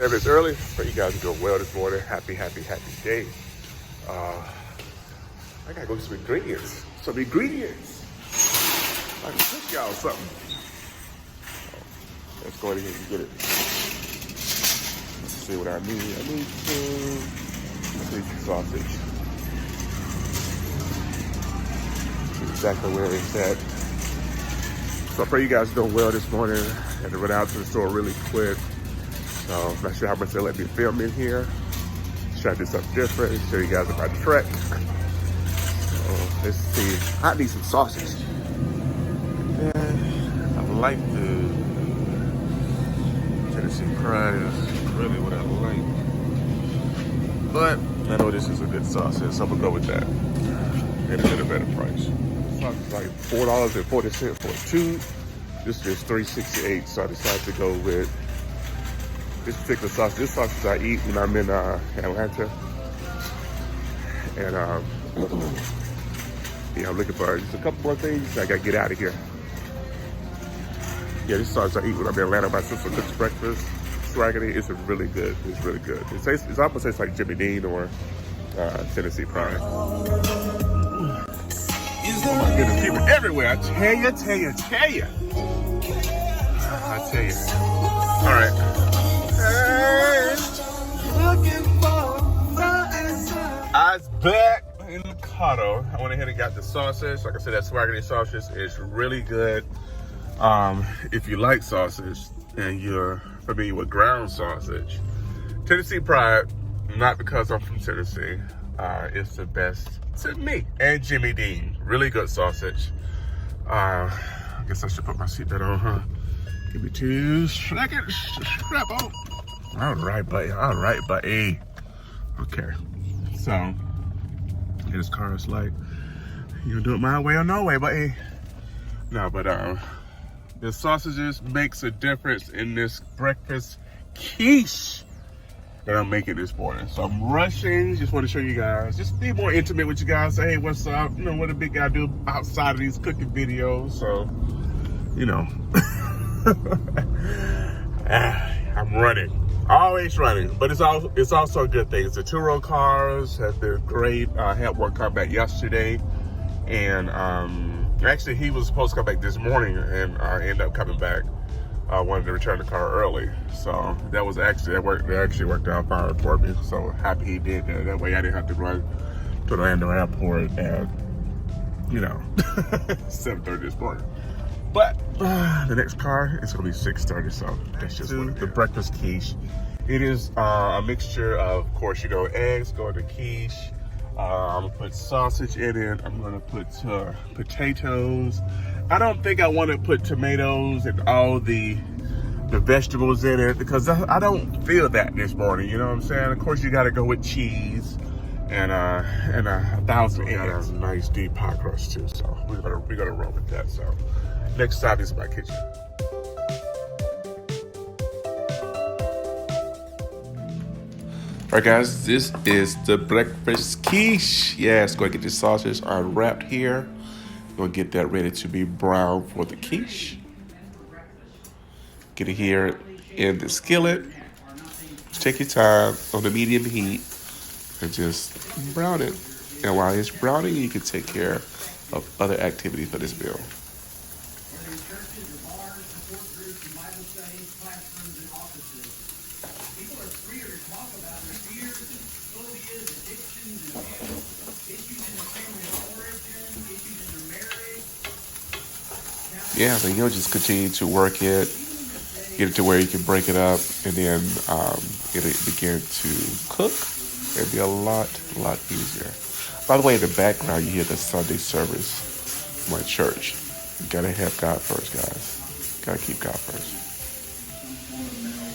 If it's early, pray you guys are doing well this morning. Happy day. I gotta go get some ingredients. I can cook y'all something. Let's go ahead and get it. Let's see what I need. I need some sausage. See exactly where it's at. So I pray you guys are doing well this morning. I had to run out to the store really quick. So I'm not sure how much they let me film in here. Try to do something different, show you guys about the trek. So let's see. I need some sausage. And I like the Tennessee Pride is really what I like. But I know this is a good sausage, so I'm gonna go with that. And at a better price. This sausage is like $4.40 for a tube. This is $3.68, so I decided to go with this particular sausage. This sausage I eat when I'm in Atlanta. And yeah, I'm looking for just a couple more things. I gotta get out of here. Yeah, this sausage I eat when I'm in Atlanta. My sister cooks breakfast. Swaggity. It's really good. It's really good. It almost tastes like Jimmy Dean or Tennessee Pride. Oh my goodness, people everywhere. I tell you. All right. I was back in the car. I went ahead and got the sausage. Like I said, that Swaggity sausage is really good. If you like sausage and you're familiar with ground sausage, Tennessee Pride, not because I'm from Tennessee, it's the best to me. And Jimmy Dean, really good sausage. I guess I should put my seatbelt on, huh? Give me 2 seconds to strap on. All right, buddy. Okay. So, this car is like, you gonna do it my way or no way, buddy? No, but the sausages makes a difference in this breakfast quiche that I'm making this morning. So I'm rushing, just want to show you guys, just be more intimate with you guys. Say, hey, what's up? You know, what a big guy do outside of these cooking videos. So, you know, I'm running. Always running, but it's also a good thing. The two-row cars have been great. I had one come back yesterday, and actually he was supposed to come back this morning, and I ended up coming back. I wanted to return the car early, so that actually worked out fine for me. So happy he did that. That way I didn't have to run to the Orlando airport at 7:30 this morning. But the next car is gonna be 6:30, so that's just the breakfast quiche. It is a mixture of course, eggs go in the quiche. I'm gonna put sausage in it. I'm gonna put potatoes. I don't think I want to put tomatoes and all the vegetables in it because I don't feel that this morning. You know what I'm saying? Of course, you got to go with cheese and 1,000 eggs. A nice deep pie crust too. So we're gonna roll with that. So next stop is my kitchen. All right, guys, this is the breakfast quiche. Yes, go ahead and get the sausage unwrapped here. We'll get that ready to be brown for the quiche. Get it here in the skillet. Just take your time on the medium heat and just brown it. And while it's browning, you can take care of other activities for this meal. Yeah, so you'll just continue to work it, get it to where you can break it up, and then it'll begin to cook. It'll be a lot easier. By the way, in the background, you hear the Sunday service from my church. You gotta have God first, guys. Gotta keep God first.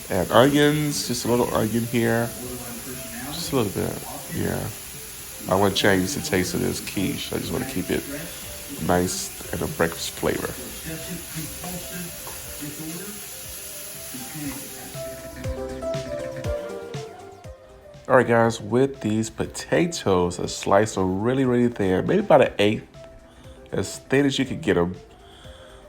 Add onions, just a little onion here. Just a little bit, yeah. I want to change the taste of this quiche. I just want to keep it nice and a breakfast flavor. All right, guys, with these potatoes, a slice of really thin, maybe about 1/8, as thin as you can get them.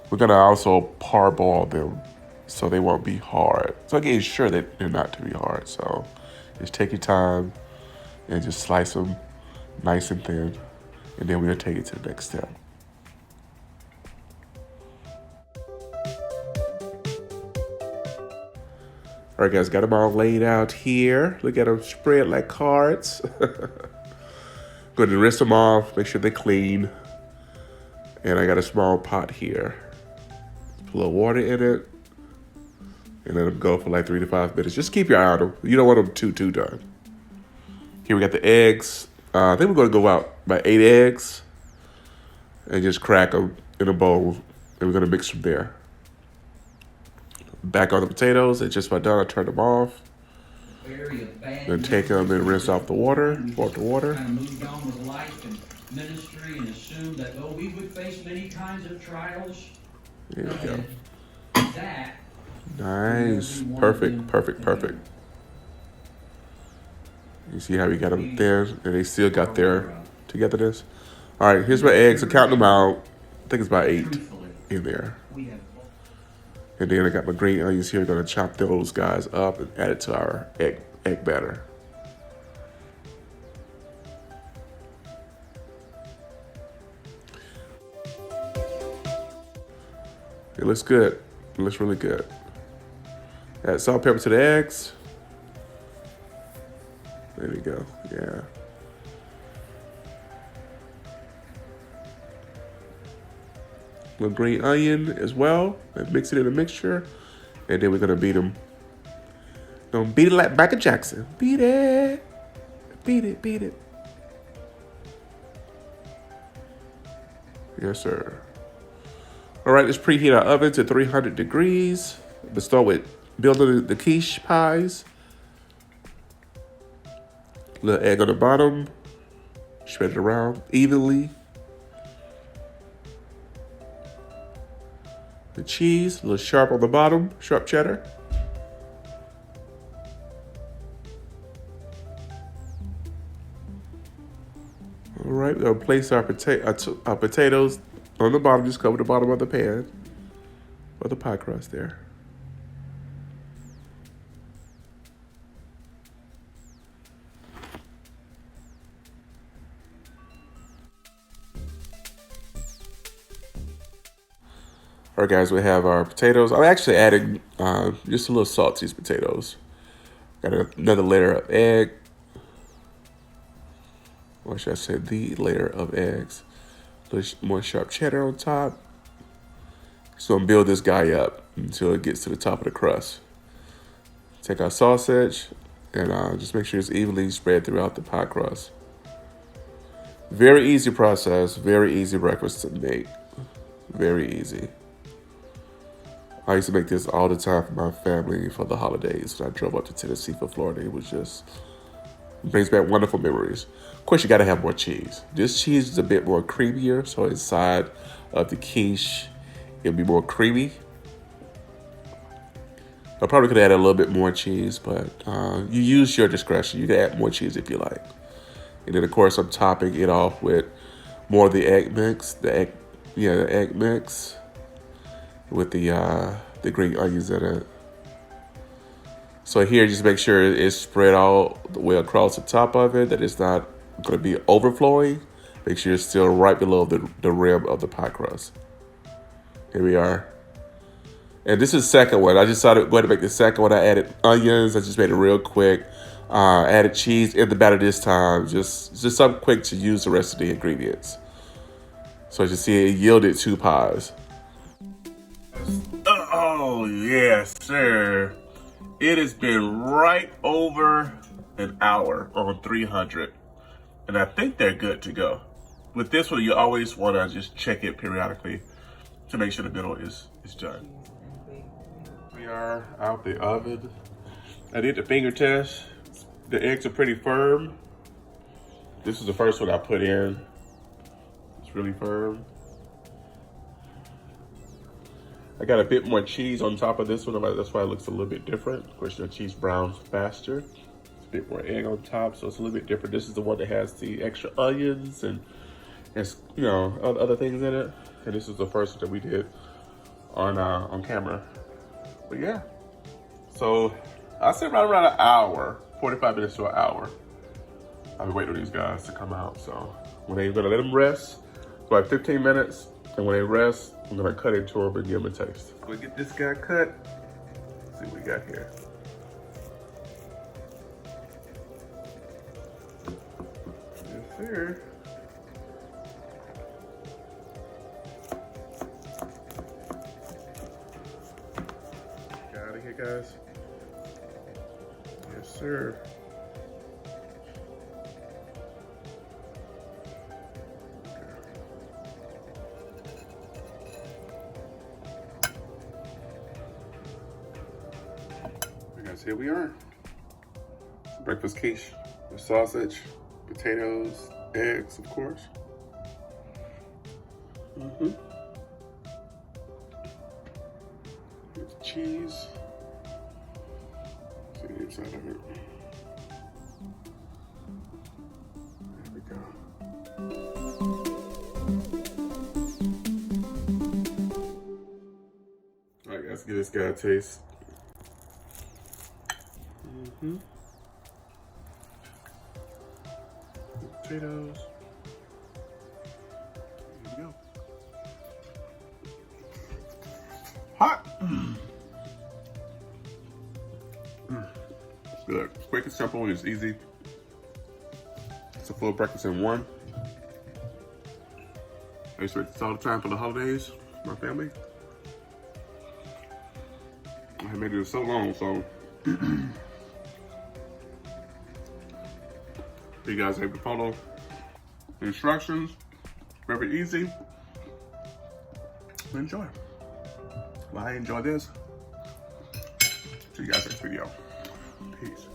We're gonna also parboil them so they won't be hard. So again, sure that they're not to be hard. So just take your time and just slice them nice and thin, and then we'll take it to the next step. All right, guys, got them all laid out here. Look at them spread like cards. Going to rinse them off, make sure they're clean. And I got a small pot here. Put a little water in it. And let them go for like 3 to 5 minutes. Just keep your eye on them. You don't want them too done. Here we got the eggs. I think we're going to go out by 8 eggs. And just crack them in a bowl. And we're going to mix from there. Back on the potatoes. They're just about done. I turn them off. Then take them and rinse off the water. Pour out the water. Kind of moved on with life and ministry and assumed that though we would face many kinds of trials. There we go. That nice. Perfect. You see how we got them there? And they still got their togetherness. All right, here's my eggs. I'm counting them out. I think it's about 8 in there. And then I got my green onions here. I'm going to chop those guys up and add it to our egg batter. It looks good. It looks really good. Add salt, pepper to the eggs. There we go. Yeah. Little green onion as well. And mix it in a mixture. And then we're gonna beat them. Gonna beat it like Michael Jackson. Beat it. Beat it. Yes, sir. All right, let's preheat our oven to 300 degrees. Let's start with building the quiche pies. Little egg on the bottom. Spread it around evenly. The cheese, a little sharp on the bottom, sharp cheddar. All right, we're gonna place our potatoes on the bottom, just cover the bottom of the pan, or the pie crust there. All right, guys, we have our potatoes. I'm actually adding just a little salt to these potatoes. Got another layer of egg. Or should I say the layer of eggs. A little more sharp cheddar on top. So I'm gonna build this guy up until it gets to the top of the crust. Take our sausage and just make sure it's evenly spread throughout the pie crust. Very easy process, very easy breakfast to make. Very easy. I used to make this all the time for my family for the holidays when I drove up to Tennessee for Florida. It was just, brings back wonderful memories. Of course, you gotta have more cheese. This cheese is a bit more creamier, so inside of the quiche, it'll be more creamy. I probably could add a little bit more cheese, but you use your discretion. You can add more cheese if you like. And then, of course, I'm topping it off with more of the egg mix. The egg mix with the green onions in it. So here, just make sure it's spread all the way across the top of it, that it's not going to be overflowing. Make sure it's still right below the rim of the pie crust. Here we are. And this is the second one. I just thought I'd go ahead and make the second one. I added onions. I just made it real quick. Added cheese in the batter this time. Just something quick to use the rest of the ingredients. So as you see, it yielded 2 pies. Oh, yes, sir. It has been right over an hour on 300. And I think they're good to go. With this one, you always want to just check it periodically to make sure the middle is done. We are out the oven. I did the finger test. The eggs are pretty firm. This is the first one I put in. It's really firm. I got a bit more cheese on top of this one. That's why it looks a little bit different. Of course, the cheese browns faster. It's a bit more egg on top, so it's a little bit different. This is the one that has the extra onions and you know, other things in it. And this is the first one that we did on camera. But yeah. So I say around an hour, 45 minutes to an hour. I've been waiting on these guys to come out. So when they're gonna let them rest, it's about 15 minutes. And when they rest, I'm gonna cut into them and give them a taste. We'll get this guy cut. Let's see what we got here. Yes, sir. Get out of here, guys. Yes, sir. Here we are. Breakfast quiche with sausage, potatoes, eggs, of course. With cheese. See the inside of it. There we go. All right, guys, give this guy a taste. Potatoes. Here we go. Hot. It's good. It's quick and simple and it's easy. It's a full breakfast in one. I used to make this all the time for the holidays, my family. I made it so long, so you guys have to follow the instructions. Very easy. Enjoy. Well, I enjoy this. See you guys next video. Peace.